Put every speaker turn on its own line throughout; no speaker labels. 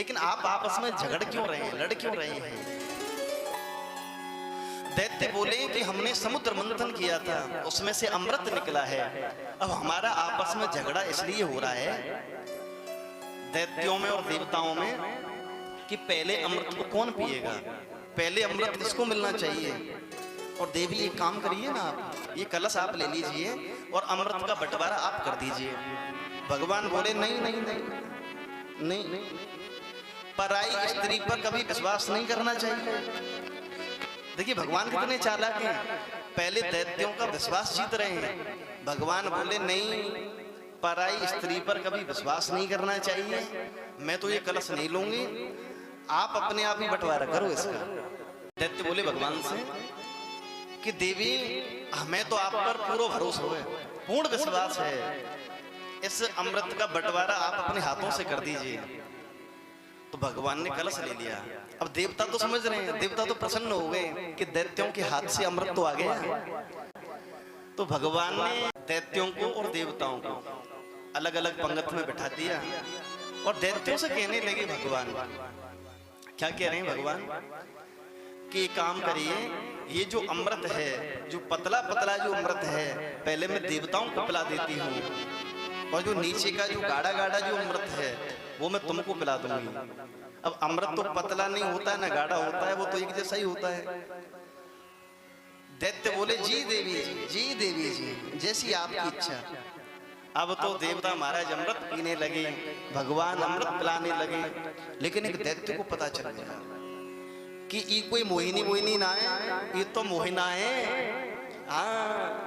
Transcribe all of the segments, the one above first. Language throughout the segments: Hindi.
लेकिन आप आपस में झगड़ क्यों रहे हैं, लड़ क्यों रहे हैं? दैत्य बोले कि हमने समुद्र मंथन किया था, उसमें से अमृत निकला है, अब हमारा आपस में झगड़ा इसलिए हो रहा है दैत्यों में और देवताओं में कि पहले अमृत को कौन पिएगा, पहले अमृत किसको मिलना चाहिए। और देवी एक काम करिए ना, आप ये कलश आप ले लीजिए और अमृत का बंटवारा आप कर दीजिए। भगवान बोले नहीं नहीं नहीं नहीं, नहीं। पराई स्त्री पर कभी विश्वास नहीं करना चाहिए। देखिए भगवान कितने चालाक हैं, पहले दैत्यों का विश्वास जीत रहे हैं। भगवान बोले नहीं, पराई स्त्री पर कभी विश्वास नहीं करना चाहिए, मैं तो ये कलश नहीं लूंगी, आप अपने आप ही बंटवारा करो इसका। दैत्य बोले भगवान से कि देवी हमें तो आप पर पूरा भरोसा है, पूर्ण विश्वास है, इस अमृत का बंटवारा आप अपने हाथों से कर दीजिए। तो भगवान ने कलश ले लिया। अब देवता तो समझ रहे हैं, देवता तो प्रसन्न हो गए कि दैत्यों के हाथ से अमृत तो आ गया। तो भगवान ने दैत्यों को और देवताओं को अलग अलग पंगत में बिठा दिया और दैत्यों से कहने लगे भगवान, क्या कह रहे हैं भगवान कि काम करिए, ये जो अमृत है, जो पतला पतला जो अमृत है, पहले मैं देवताओं को पिला देती हूँ, और जो नीचे का जो गाढ़ा गाढ़ा जो अमृत है वो मैं तुमको पिला दूंगी। अब अमृत तो पतला नहीं होता है ना गाढ़ा होता है, वो तो एक जैसा ही होता है। दैत्य बोले जी देवी जी, जी देवी जी, जैसी आपकी इच्छा। अब तो देवता महाराज अमृत पीने लगे, भगवान अमृत पिलाने लगे। लेकिन एक दैत्य को पता चल गया कि ये कोई मोहिनी मोहिनी ना है, ये तो मोहिना है। हाँ,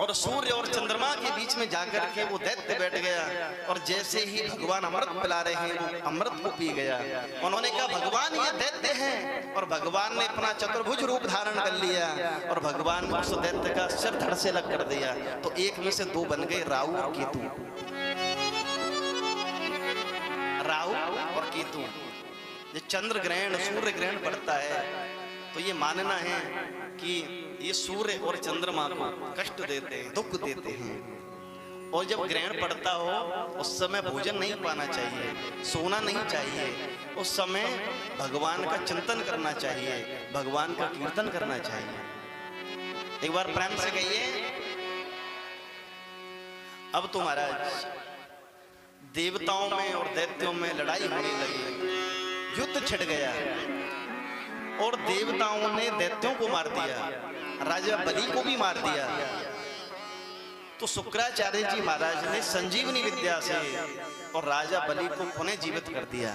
और सूर्य और चंद्रमा के बीच में जाकर के वो दैत्य बैठ गया और जैसे ही भगवान अमृत पिला रहे हैं वो अमृत को पी गया। उन्होंने कहा भगवान ये दैत्य हैं, और भगवान ने अपना चतुर्भुज रूप धारण कर लिया और भगवान ने उस दैत्य का सिर धड़ से अलग कर दिया। तो एक में से दो बन गए, राहु और केतु। राहु और केतु। ये चंद्र ग्रहण सूर्य ग्रहण पड़ता है तो ये मानना है कि ये सूर्य और चंद्रमा को कष्ट देते हैं, दुख देते हैं। और जब ग्रहण पड़ता हो उस समय भोजन नहीं पाना चाहिए, सोना नहीं चाहिए, उस समय भगवान का चिंतन करना चाहिए, भगवान का कीर्तन करना चाहिए। एक बार प्रेम से कहिए। अब तो महाराज देवताओं में और दैत्यों में लड़ाई होने लगी, युद्ध छिड़ गया और देवताओं ने दैत्यों को मार दिया, राजा बलि को भी मार दिया। तो शुक्राचार्य जी महाराज ने संजीवनी विद्या से और राजा बलि को पुनः जीवित कर दिया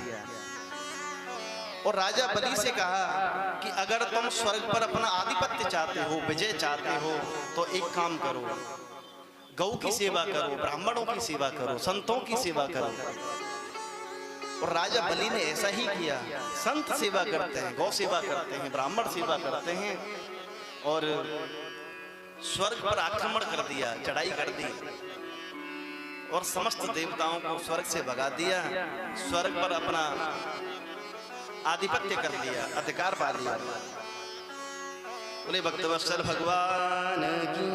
और राजा बलि से कहा कि अगर तुम स्वर्ग पर अपना आधिपत्य चाहते हो, विजय चाहते हो, तो एक काम करो, गौ की सेवा करो, ब्राह्मणों की सेवा करो, संतों की सेवा करो। और राजा बलि ने ऐसा ही किया। संत सेवा करते हैं, गौ सेवा करते हैं, ब्राह्मण सेवा करते हैं और स्वर्ग पर आक्रमण कर दिया, चढ़ाई कर दी और समस्त देवताओं को स्वर्ग से भगा दिया, स्वर्ग पर अपना आधिपत्य कर लिया, अधिकार पा लिया। बोले भक्तवत्सल भगवान की